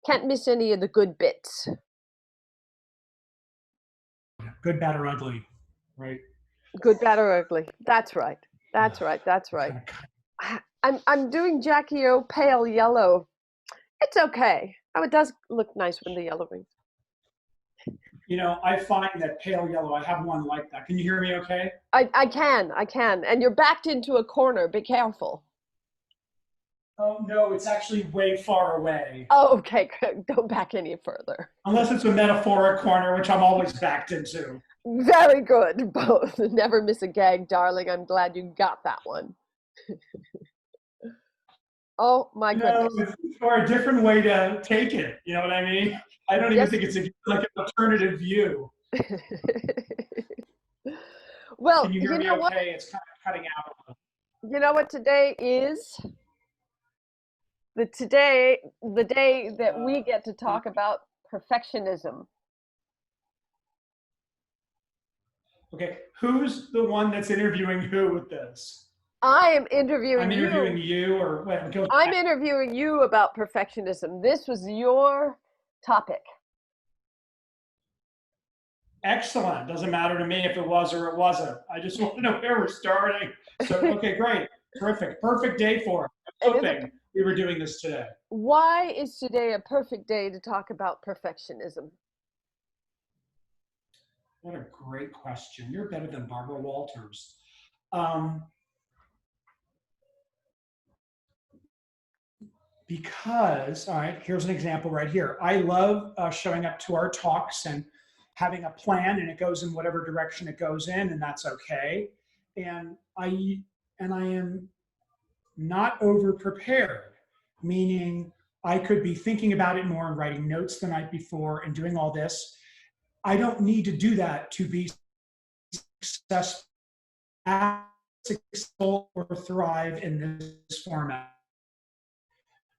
Can't miss any of the good bits. Good, bad, or ugly, right? Good, bad, or ugly. That's right. That's right. That's right. I'm doing Jackie O pale yellow. It's okay. Oh, it does look nice when the yellow rings. You know, I find that pale yellow, I have one like that. Can you hear me okay? I can. And you're backed into a corner. Be careful. Oh, no, it's actually way far away. Oh, okay. Don't back any further. Unless it's a metaphoric corner, which I'm always backed into. Very good. Both. Never miss a gag, darling. I'm glad you got that one. Oh, my goodness. Or a different way to take it. You know what I mean? I don't even think it's like an alternative view. Well, can you hear me know okay? What? It's kind of cutting out a little. You know what today is? The day that we get to talk about perfectionism. Okay, who's the one that's interviewing who with this? I am interviewing I'm interviewing you, or what? I'm interviewing you about perfectionism. This was your topic. Excellent. Doesn't matter to me if it was or it wasn't. I just want to know where we're starting. So, okay, great. Terrific. Perfect day for it. I'm hoping we were doing this today. Why is today a perfect day to talk about perfectionism? What a great question. You're better than Barbara Walters. Because, all right, here's an example right here. I love showing up to our talks and having a plan, and it goes in whatever direction it goes in, and that's okay. And I am not over prepared, meaning I could be thinking about it more and writing notes the night before and doing all this. I don't need to do that to be successful or thrive in this format.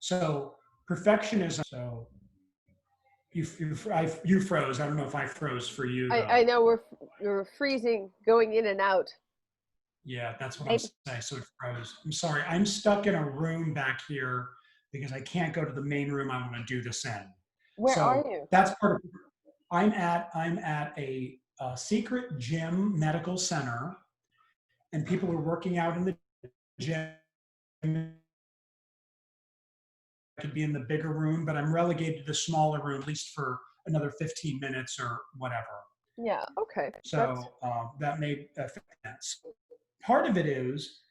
So perfectionism. So you froze. I don't know if I froze for you. I know we're freezing, going in and out. Yeah, that's what I'm saying. So it froze. I'm sorry. I'm stuck in a room back here because I can't go to the main room I want to do this in. Where are you? That's part of. I'm at a secret gym medical center, and people are working out in the gym. I could be in the bigger room, but I'm relegated to the smaller room, at least for another 15 minutes or whatever. Yeah, okay. So that may affect that. So part of it is,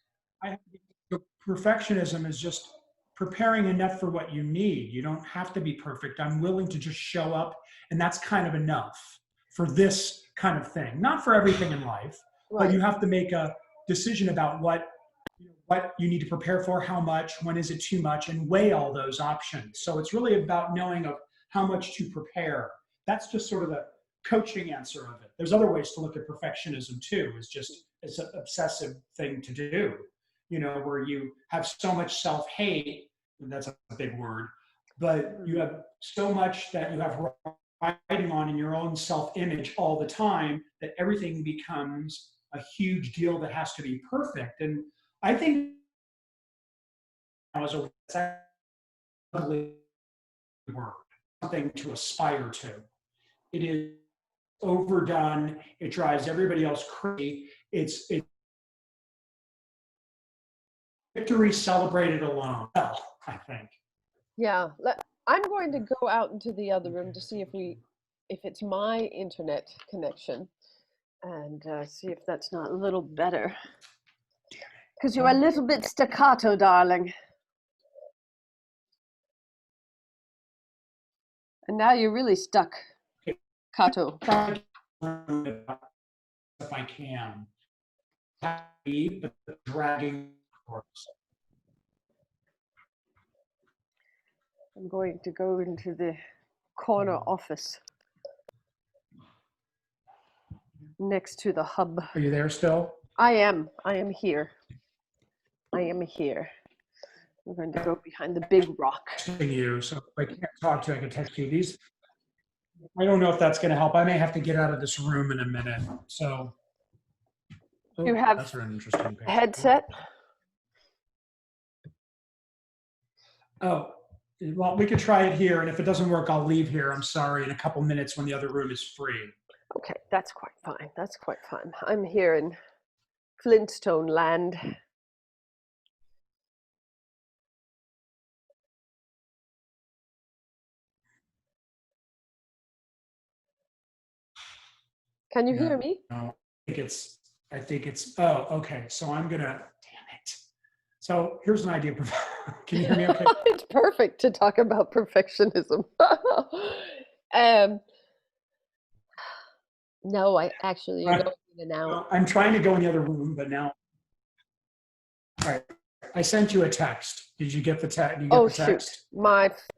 perfectionism is just preparing enough for what you need. You don't have to be perfect. I'm willing to just show up, and that's kind of enough for this kind of thing. Not for everything in life, right. But you have to make a decision about what you need to prepare for, how much, when is it too much, and weigh all those options. So it's really about knowing of how much to prepare. That's just sort of the coaching answer of it. There's other ways to look at perfectionism too. It's an obsessive thing to do, where you have so much self-hate, and that's a big word, but you have so much that you have riding on in your own self-image all the time that everything becomes a huge deal that has to be perfect. And I think as a ugly word, something to aspire to. It is overdone. It drives everybody else crazy. It's victory celebrated alone. Well, I think. Yeah, I'm going to go out into the other room to see if it's my internet connection, and see if that's not a little better. Because you're a little bit staccato, darling. And now you're really stuck, Kato. If I can. Dragging. I'm going to go into the corner office next to the hub. Are you there still? I am here. I am here. I'm going to go behind the big rock. You, so if I can't talk to you, I can text you. I don't know if that's going to help. I may have to get out of this room in a minute. So you have that's an interesting picture. Headset? Oh, Well, we could try it here, and if it doesn't work, I'll leave here. I'm sorry, in a couple minutes when the other room is free. Okay, that's quite fine. That's quite fine. I'm here in Flintstone land. Can you hear No, me? I think it's, oh, okay. So I'm gonna, damn it. So here's an idea. Can you hear me okay? It's perfect to talk about perfectionism. um, no, I actually you're Right. going in and out. Well, I'm trying to go in the other room, but now, all right. I sent you a text. Did you get the text? Did you get Oh the shoot, text?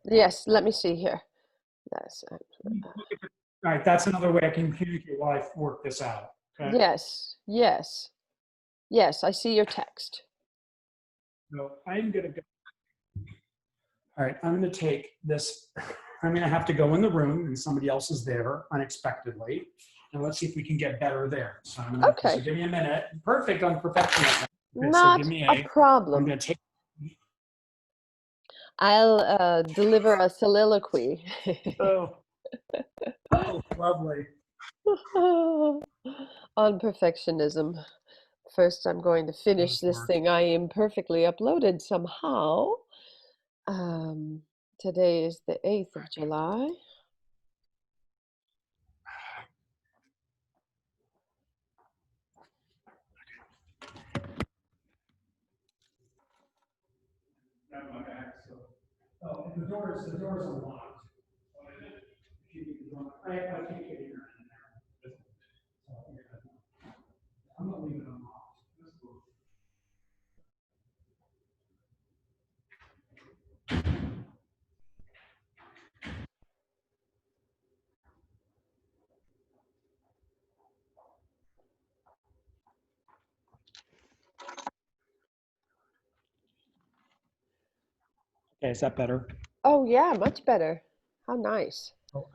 yes. Let me see here. That's All right, that's another way I can communicate while I work this out. Okay. yes, yes, yes. I see your text. So I'm gonna go. All right, I'm gonna take this. I'm gonna have to go in the room and somebody else is there unexpectedly. And let's see if we can get better there. So so Okay, give me a minute. Perfect on perfectionism. Okay, so not give me a I'm problem. gonna take, I'll deliver a soliloquy. oh, oh, lovely. On perfectionism. First, I'm going to finish Those this work. thing I imperfectly uploaded somehow. Um, Today is the 8th of July. Oh, and the doors are locked. I can't get in there. I'm gonna leave it unlocked. Okay, is that better? Oh, yeah, much better. How nice. Oh,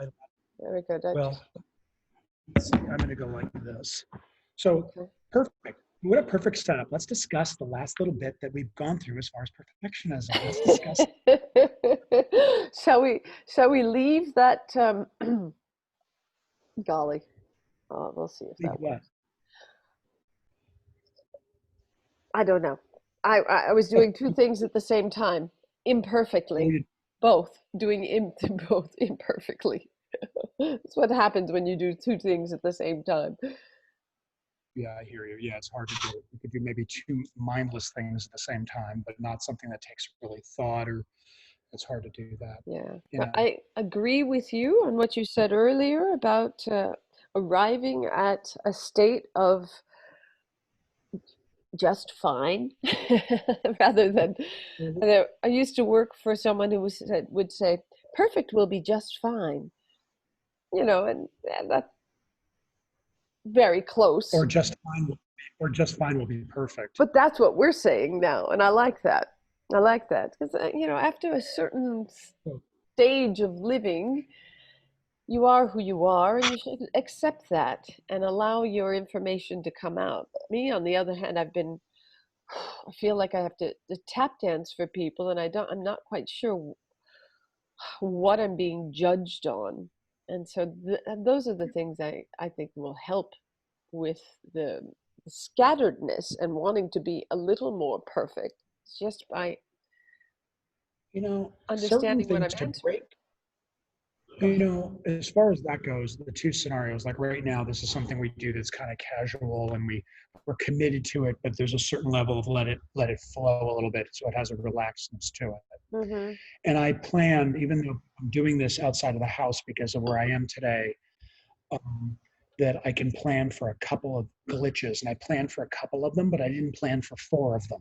Very good. I well, just, let's see. I'm going to go like this. So okay. perfect. What a perfect setup. Let's discuss the last little bit that we've gone through as far as perfectionism. Let's discuss Shall we leave that golly. We'll see if that what. works. I don't know. I was Oh, doing two things at the same time, oh, imperfectly. you, Both doing both imperfectly. That's what happens when you do two things at the same time. yeah, I hear you. Yeah, it's hard to do. You could do maybe two mindless things at the same time, but not something that takes really thought, or it's hard to do that. Yeah. You No, know, I agree with you on what you said earlier about arriving at a state of just fine rather than I used to work for someone who would say perfect will be just fine, and that's very close, or just fine, or just fine will be perfect. but that's what we're saying now, and I like that. I like that because after a certain So, stage of living, you are who you are, and you should accept that and allow your information to come out. Me, on the other hand, I feel like I have to tap dance for people, and I'm not quite sure what I'm being judged on. And so and those are the things I think will help with the scatteredness and wanting to be a little more perfect just by certain understanding what things I'm to answering. break. As far as that goes, the two scenarios, like right now, this is something we do that's kind of casual and we're committed to it, but there's a certain level of let it flow a little bit so it has a relaxedness to it. Mm-hmm. And I planned, even though I'm doing this outside of the house because of where I am today, um, that I can plan for a couple of glitches. And I planned for a couple of them, but I didn't plan for four of them.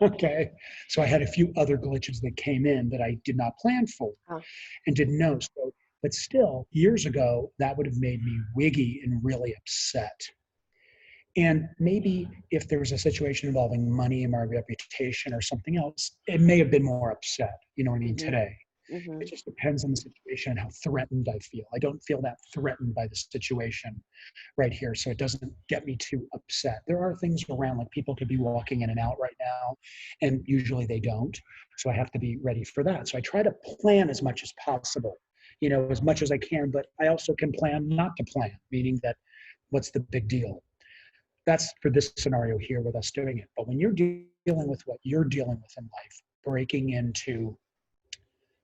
Okay. So I had a few other glitches that came in that I did not plan for Oh, and didn't know. So, but still, years ago, that would have made me wiggy and really upset. And maybe if there was a situation involving money and my reputation or something else, it may have been more upset, you know what I mean, mm-hmm. today. Mm-hmm. It just depends on the situation and how threatened I feel. I don't feel that threatened by the situation right here, so it doesn't get me too upset. There are things around, like people could be walking in and out right now, and usually they don't. So I have to be ready for that. So I try to plan as much as possible, as much as I can, but I also can plan not to plan, meaning that what's the big deal? That's for this scenario here with us doing it. But when you're dealing with what you're dealing with in life, breaking into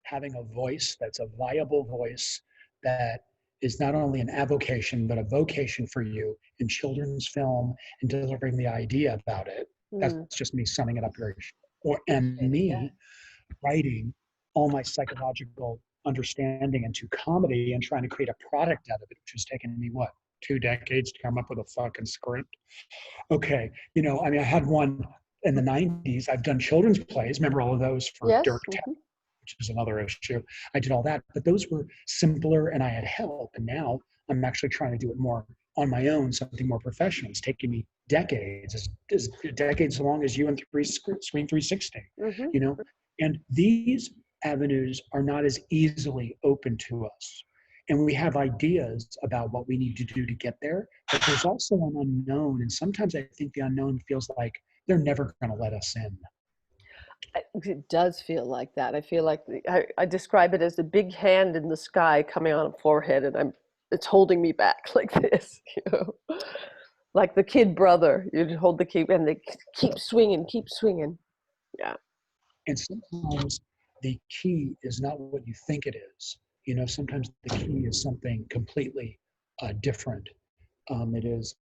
having a voice that's a viable voice that is not only an avocation, but a vocation for you in children's film and delivering the idea about it. That's just me summing it up very and me writing all my psychological understanding into comedy and trying to create a product out of it, which has taken me, what, 2 decades to come up with a fucking script. Okay. I had one in the 90s. I've done children's plays. Remember all of those for Yes. Dirk, which is another issue. I did all that, but those were simpler and I had help. And now I'm actually trying to do it more on my own, something more professional. It's taken me decades, as decades long as you and Screen 360, and these avenues are not as easily open to us. And we have ideas about what we need to do to get there, but there's also an unknown. And sometimes I think the unknown feels like they're never going to let us in. It does feel like that. I feel like I describe it as the big hand in the sky coming on a forehead, and it's holding me back like this, like the kid brother. You hold the key, and they keep swinging, keep swinging. Yeah. And sometimes the key is not what you think it is. Sometimes the key is something completely different. It is.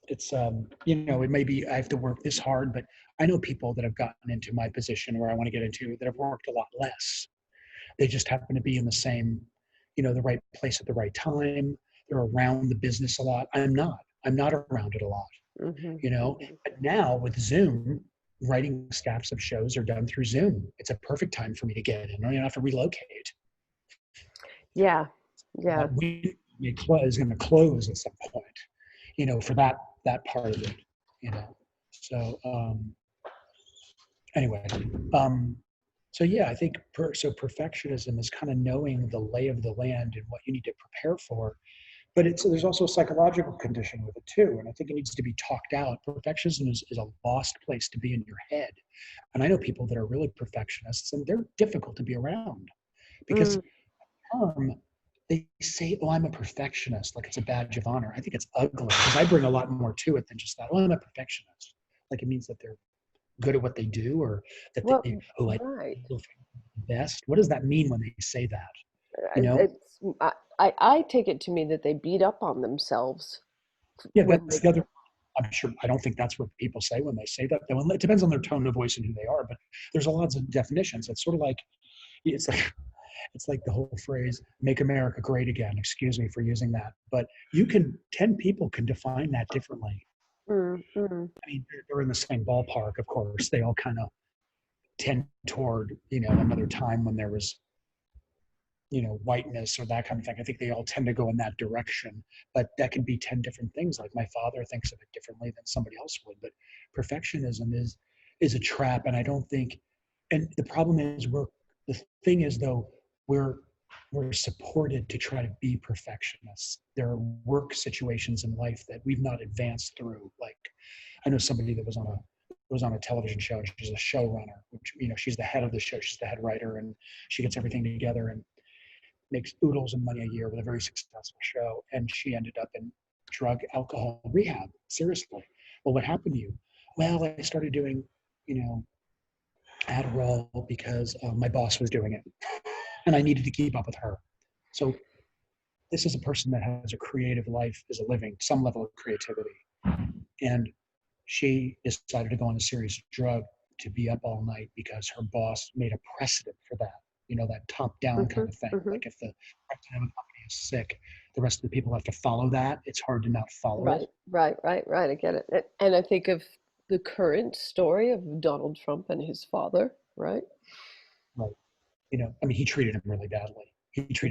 It may be I have to work this hard, but I know people that have gotten into my position where I want to get into that have worked a lot less. They just happen to be in the same, the right place at the right time. They're around the business a lot. I'm not around it a lot, But now with Zoom, writing staffs of shows are done through Zoom. It's a perfect time for me to get in. I don't have to relocate. Yeah. Is going to close at some point, for that part of it, So anyway, so yeah, I think perfectionism is kind of knowing the lay of the land and what you need to prepare for. But there's also a psychological condition with it too, and I think it needs to be talked out. Perfectionism is a lost place to be in your head, and I know people that are really perfectionists, and they're difficult to be around because they say, "Oh, I'm a perfectionist," like it's a badge of honor. I think it's ugly because I bring a lot more to it than just that. "Oh, I'm a perfectionist." Like it means that they're good at what they do, or that they right. best. What does that mean when they say that? I take it to mean that they beat up on themselves. Yeah, that's the other. I'm sure. I don't think that's what people say when they say that. It depends on their tone of voice and who they are. But there's a lot of definitions. It's sort of like it's like the whole phrase "Make America Great Again." Excuse me for using that, but 10 people can define that differently. Mm-hmm. I mean, they're in the same ballpark, of course. They all kind of tend toward, another time when there was, whiteness or that kind of thing. I think they all tend to go in that direction, but that can be 10 different things. Like my father thinks of it differently than somebody else would, but perfectionism is a trap. And I don't think, and the problem is the thing is though, we're supported to try to be perfectionists. There are work situations in life that we've not advanced through. Like I know somebody that was on a television show, and she's a showrunner, which, she's the head of the show. She's the head writer, and she gets everything together and makes oodles of money a year with a very successful show. And she ended up in drug alcohol rehab. Seriously. Well, what happened to you? Well, I started doing, Adderall because my boss was doing it and I needed to keep up with her. So this is a person that has a creative life, is a living, some level of creativity. And she decided to go on a serious drug to be up all night because her boss made a precedent for that. That top-down kind of thing. Like if the president of a company is sick, the rest of the people have to follow that. It's hard to not follow it. Right. I get it. And I think of the current story of Donald Trump and his father, right? Right. He treated him really badly. That's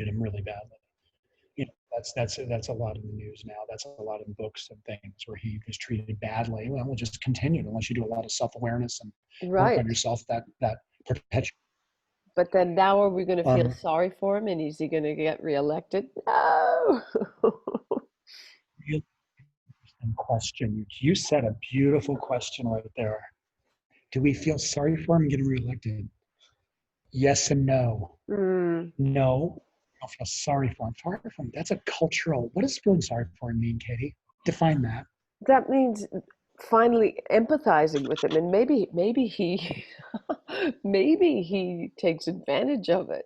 a lot in the news now. That's a lot in books and things where he was treated badly. Well, we'll just continue unless you do a lot of self-awareness and work on yourself. That perpetuates. But then now are we going to feel Um, sorry for him and is he going to get reelected? No. Real interesting question. You said a beautiful question right there. Do we feel sorry for him getting reelected? Yes and no. Mm, No, I don't feel sorry for him. Sorry for him. That's a cultural. What does feeling sorry for him mean, Katie? Define that. that means finally empathizing with him and maybe he maybe he takes advantage of it.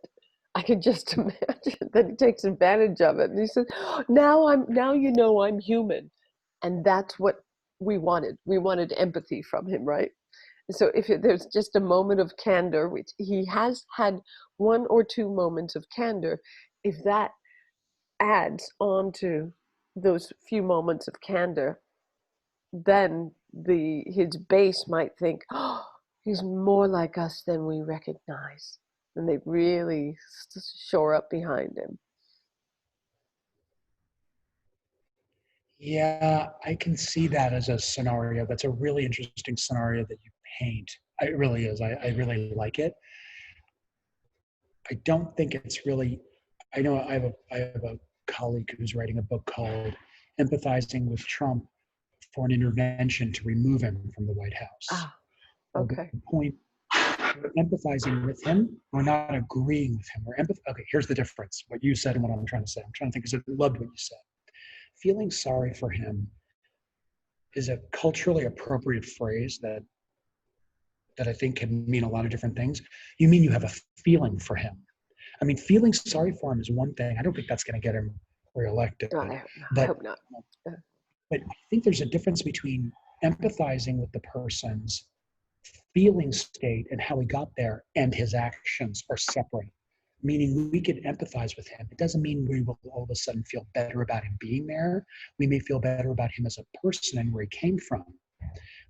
I could just imagine that he takes advantage of it and he says, now you know I'm human. And that's what we wanted empathy from him, right? So there's just a moment of candor, which he has had one or two moments of candor, if that adds on to those few moments of candor, then the his base might think, oh, he's more like us than we recognize, and they really shore up behind him. Yeah, I can see that as a scenario. That's a really interesting scenario that you paint. It really is. I really like it. I don't think it's really. I know I have a colleague who's writing a book called "Empathizing with Trump for an Intervention to Remove Him from the White House." Ah, Well, the okay. point we're empathizing with him. We're not agreeing with him. We're empath. Okay, here's the difference. What you said and what I'm trying to say. I'm trying to think because I loved what you said. Feeling sorry for him is a culturally appropriate phrase that I think can mean a lot of different things. You mean you have a feeling for him. I mean, feeling sorry for him is one thing. I don't think that's going to get him reelected. I But hope not. Uh, but I think there's a difference between empathizing with the person's feeling state and how he got there and his actions are separate. Meaning we can empathize with him. It doesn't mean we will all of a sudden feel better about him being there. We may feel better about him as a person and where he came from.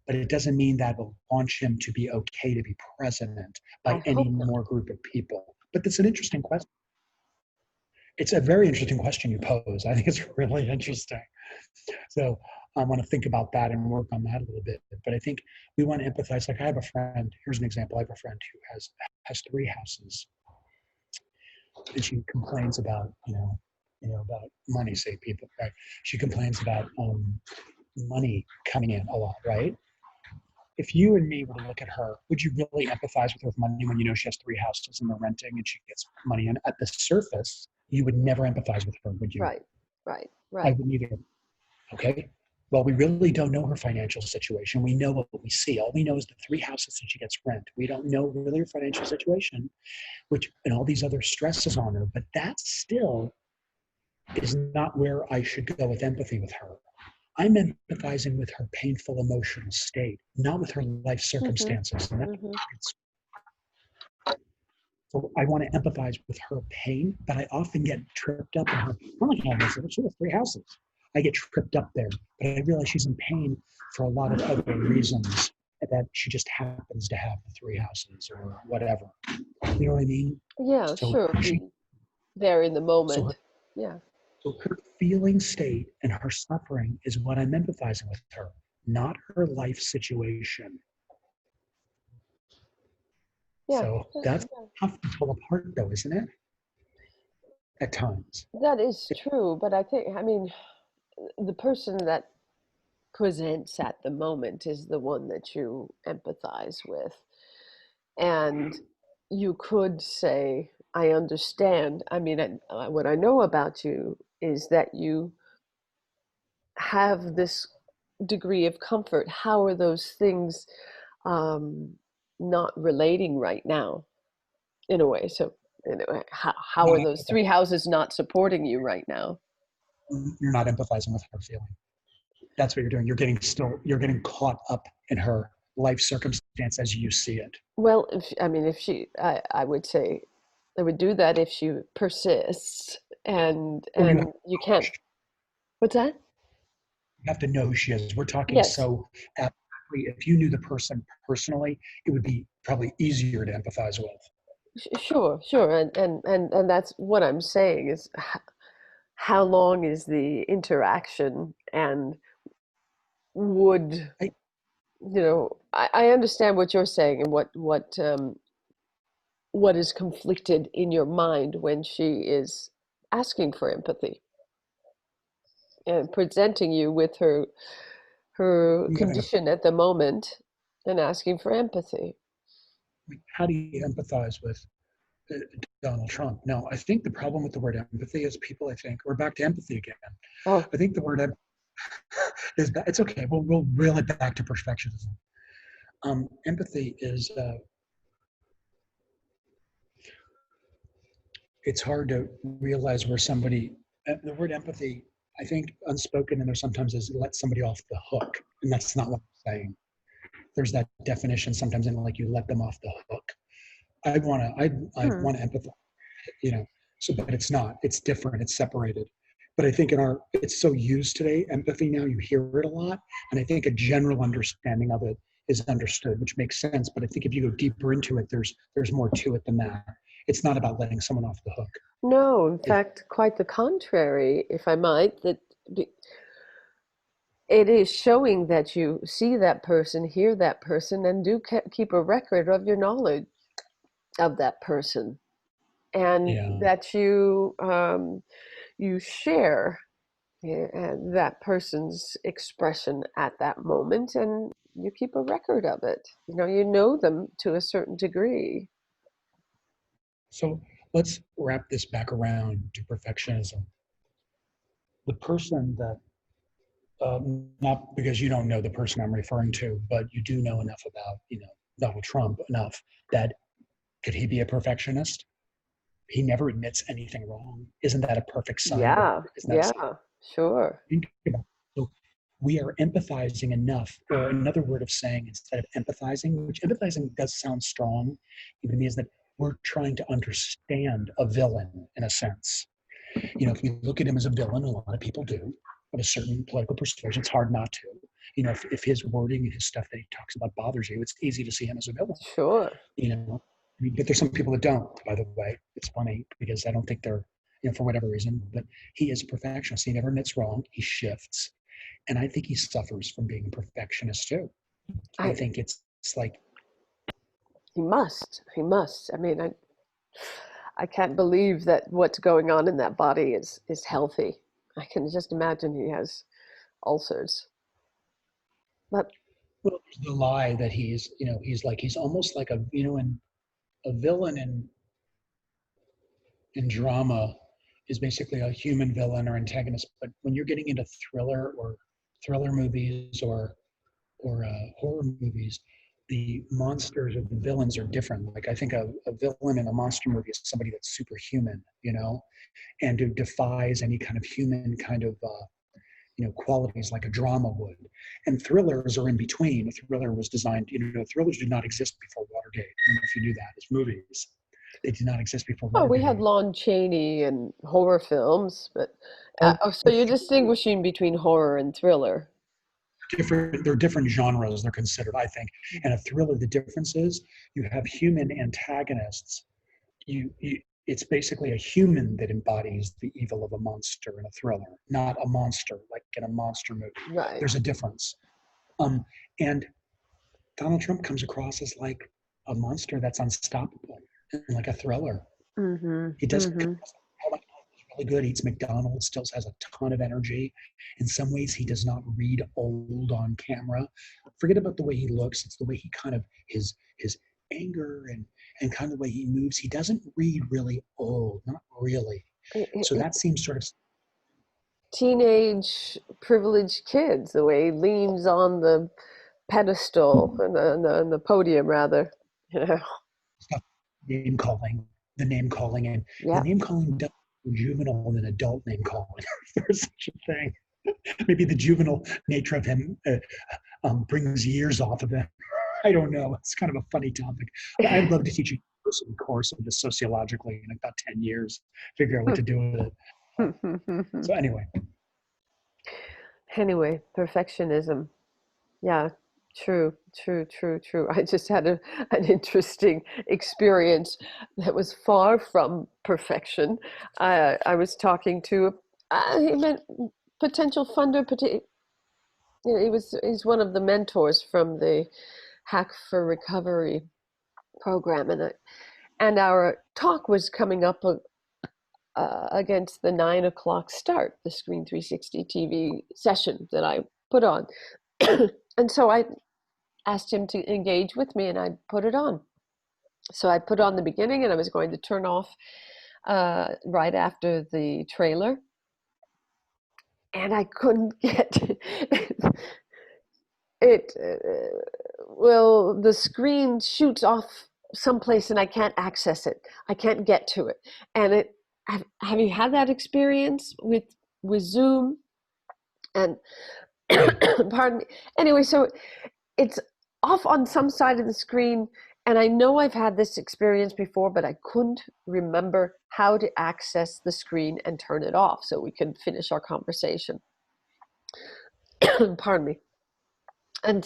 But it doesn't mean that will launch him to be okay to be president I by any hope not. more group of people. But that's an interesting question. It's a very interesting question you pose. I think it's really interesting. So I want to think about that and work on that a little bit. But I think we want to empathize. Like I have a friend. Here's an example. I have a friend who has three houses, and she complains about about money. Say people, right? She complains about money coming in a lot, right? If you and me were to look at her, would you really empathize with her with money when you know she has three houses and they're renting and she gets money in? At the surface, you would never empathize with her, would you? Right, right, I right. wouldn't either. Okay. Well, we really don't know her financial situation. We know what we see. All we know is the three houses that she gets rent. We don't know really her financial situation, which and all these other stresses on her. But that still is not where I should go with empathy with her. I'm empathizing with her painful emotional state, not with her life Mm-hmm, circumstances. And mm-hmm. so I want to empathize with her pain, but I often get tripped up in her. I'm like, she has three houses. I get tripped up there, but I realize she's in pain for a lot of other reasons that she just happens to have the three houses or whatever. You know what I mean? Yeah, So sure. she, Be there in the so her, moment. Yeah. so her feeling state and her suffering is what I'm empathizing with her, not her life situation. Yeah. So that's tough to pull apart, though, isn't it? At times. That is true, but I mean, the person that presents at the moment is the one that you empathize with. And you could say, I understand. I mean, what I know about you is that you have this degree of comfort. How are those things um, not relating right now, in a way? So, anyway, how are Not those three houses not supporting you right now? you're not empathizing with her feeling. That's what you're doing. You're getting caught up in her life circumstance as you see it. Well, if I would say, I would do that if she persists, Or and you can't. What's that? you have to know who she is. We're talking Yes, so abstractly. If you knew the person personally, it would be probably easier to empathize with. sure, sure, and that's what I'm saying is how long is the interaction, and would I, I understand what you're saying and what is conflicted in your mind when she is asking for empathy and presenting you with her Yeah. condition at the moment and asking for empathy. How do you empathize with uh, Donald Trump? Now, I think the problem with the word empathy is people, I think, we're back to empathy again. Oh, I think the word is, it's okay. We'll reel it back to perfectionism. Empathy is, it's hard to realize where somebody, the word empathy, I think unspoken in there sometimes is let somebody off the hook. And that's not what I'm saying. There's that definition sometimes in like you let them off the hook. I hmm. want to empathize, you know, so, but it's not, it's different, it's separated. But I think in our, it's so used today, empathy now, you hear it a lot. And I think a general understanding of it is understood, which makes sense. But I think if you go deeper into it, there's more to it than that. It's not about letting someone off the hook. No, in It, fact, quite the contrary, if I might, that it is showing that you see that person, hear that person, and do keep a record of your knowledge of that person, and yeah. that you share that person's expression at that moment, and you keep a record of it. You know them to a certain degree. So let's wrap this back around to perfectionism. The person that, not because you don't know the person I'm referring to, but you do know enough about, Donald Trump enough that could he be a perfectionist? He never admits anything wrong. Isn't that a perfect sign? Yeah, Isn't that a sign? yeah, sure. Think about it. So we are empathizing enough, or another word of saying instead of empathizing, which empathizing does sound strong, even means that we're trying to understand a villain in a sense. If you look at him as a villain, a lot of people do, of a certain political persuasion, it's hard not to. If his wording and his stuff that he talks about bothers you, it's easy to see him as a villain. Sure. you know. But there's some people that don't, by the way. It's funny because I don't think they're, for whatever reason, but he is a perfectionist. He never admits wrong. He shifts. And I think he suffers from being a perfectionist too. I I think it's like, he must. I mean, I can't believe that what's going on in that body is healthy. I can just imagine he has ulcers. But well, there's the lie that he's almost like a villain in drama is basically a human villain or antagonist. But when you're getting into thriller movies or horror movies, the monsters or the villains are different. Like I think a villain in a monster movie is somebody that's superhuman, and who defies any kind of human kind of qualities like a drama would. And thrillers are in between. A thriller was designed, thrillers did not exist before Watergate. I don't know if you knew that as movies. They did not exist before oh, we had Watergate. Lon Chaney and horror films, but Well, oh, so you're distinguishing between horror and thriller. they're different genres they're considered, I think. And a thriller, the difference is you have human antagonists. It's basically a human that embodies the evil of a monster in a thriller, not a monster like in a monster movie. Right. There's a difference. And Donald Trump comes across as like a monster that's unstoppable, and like a thriller. Mm-hmm. He doesn't Mm-hmm. really good, eats McDonald's, still has a ton of energy. In some ways, he does not read old on camera. Forget about the way he looks. It's the way he kind of his anger and kind of the way he moves. He doesn't read really old, not really. So that seems sort of Teenage privileged kids, the way he leans on the pedestal and the podium rather. You know. stuff, name calling, the name calling, and the Yeah. name calling does more juvenile than adult name calling. There's such a thing. Maybe the juvenile nature of him brings years off of him. I don't know. It's kind of a funny topic. I'd love to teach a person course of this sociologically in about 10 years, figure out what to do with it. So anyway, Anyway, perfectionism. Yeah, true, true, true, true. I just had an interesting experience that was far from perfection. I was talking to he meant potential funder. He's one of the mentors from the Hack for Recovery program, And our talk was coming up against the 9 o'clock start, the Screen 360 TV session that I put on. And so I asked him to engage with me, and I put it on. So I put on the beginning, and I was going to turn off right after the trailer. And I couldn't get it. Well, the screen shoots off someplace and I can't access it. I can't get to it. And have you had that experience with Zoom? And pardon me. Anyway, so it's off on some side of the screen, and I know I've had this experience before, but I couldn't remember how to access the screen and turn it off so we could finish our conversation. Pardon me. And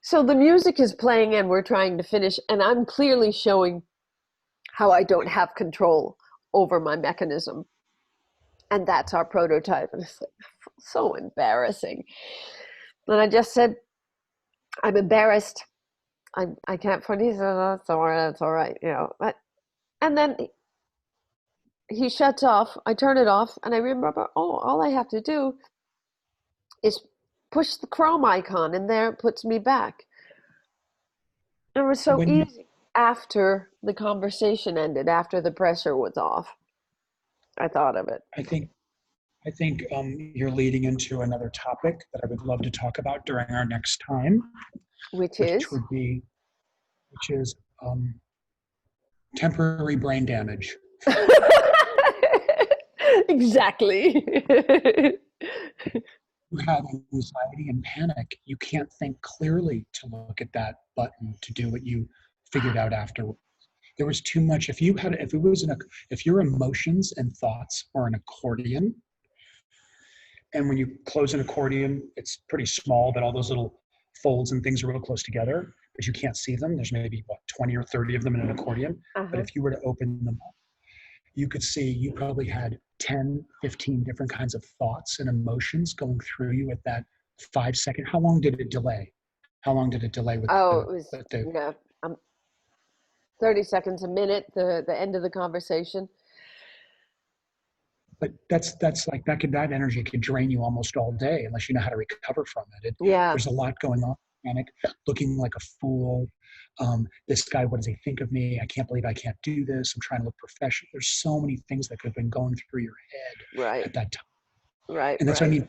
so the music is playing and we're trying to finish, and I'm clearly showing how I don't have control over my mechanism. And that's our prototype. And it's like, so embarrassing. And I just said, I'm embarrassed. I can't find it. He said, oh, it's all right, it's all right, you know. And then he shuts off. I turn it off, and I remember, oh, all I have to do is push the Chrome icon, and there it puts me back. It was so easy after the conversation ended, after the pressure was off. I thought of it. I think you're leading into another topic that I would love to talk about during our next time, which is temporary brain damage. Exactly. You have anxiety and panic. You can't think clearly to look at that button to do what you figured out afterwards. There was too much. If your emotions and thoughts are an accordion, and when you close an accordion, it's pretty small, but all those little folds and things are real close together, but you can't see them. There's maybe 20 or 30 of them in an accordion. But if you were to open them up, you could see you probably had 10, 15 different kinds of thoughts and emotions going through you at that 5 second. How long did it delay? How long did it delay with it was 30 seconds, a minute, the end of the conversation. But that's like that energy could drain you almost all day unless you know how to recover from it. There's a lot going on. Panic, looking like a fool. This guy, what does he think of me? I can't believe I can't do this. I'm trying to look professional. There's so many things that could have been going through your head at that time. Right. And that's what I mean,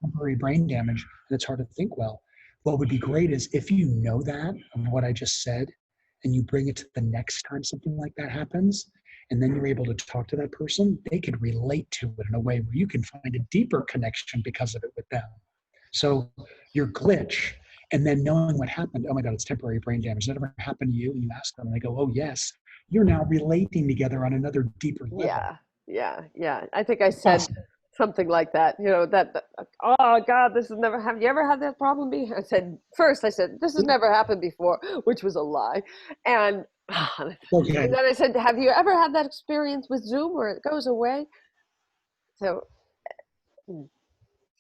temporary brain damage, and it's hard to think well. What would be great is if you know that of what I just said, and you bring it to the next time something like that happens, and then you're able to talk to that person, they could relate to it in a way where you can find a deeper connection because of it with them. So your glitch, and then knowing what happened, oh my God, it's temporary brain damage. Did that ever happen to you? And you ask them, and they go, oh yes. You're now relating together on another deeper level. Yeah. I think I said something like that. You know, oh God, this has never happened. You ever had that problem? I said, this has never happened before, which was a lie. And and then I said, have you ever had that experience with Zoom where it goes away? So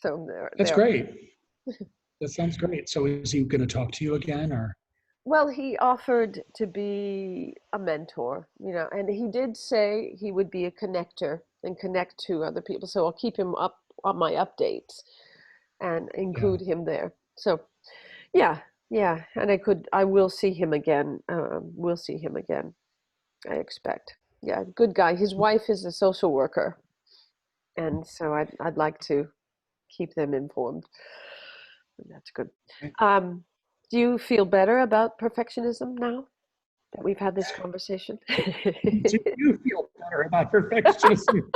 that's great. That sounds great. So is he going to talk to you again, or? Well, he offered to be a mentor, you know, and he did say he would be a connector and connect to other people. So I'll keep him up on my updates and include him there. So yeah. And I will see him again. We'll see him again, I expect. Yeah, good guy. His wife is a social worker. And so I'd like to keep them informed. That's good. Do you feel better about perfectionism now that we've had this conversation? Do you feel better about perfectionism?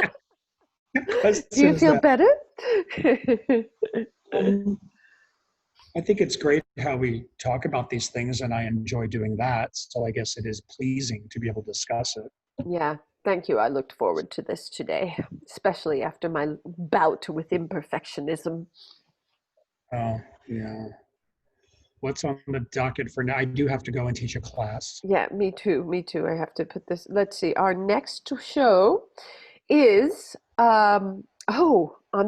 Do you feel better? I think it's great how we talk about these things, and I enjoy doing that. So I guess it is pleasing to be able to discuss it. Yeah, thank you. I looked forward to this today, especially after my bout with imperfectionism. Oh, yeah. What's on the docket for now? I do have to go and teach a class. Yeah, me too. I have to put this. Let's see. Our next show is on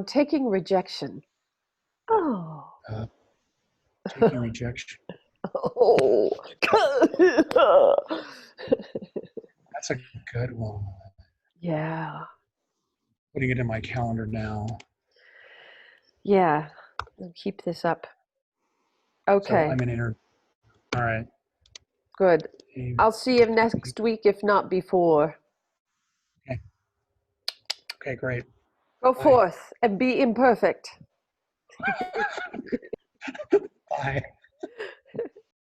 taking rejection. Taking rejection. Oh. That's a good one. Yeah. Putting it in my calendar now. Yeah. I'll keep this up. So Okay. I'm an all right. Good. I'll see you next week, if not before. Okay. Okay, great. Go Bye. forth and be imperfect. Bye.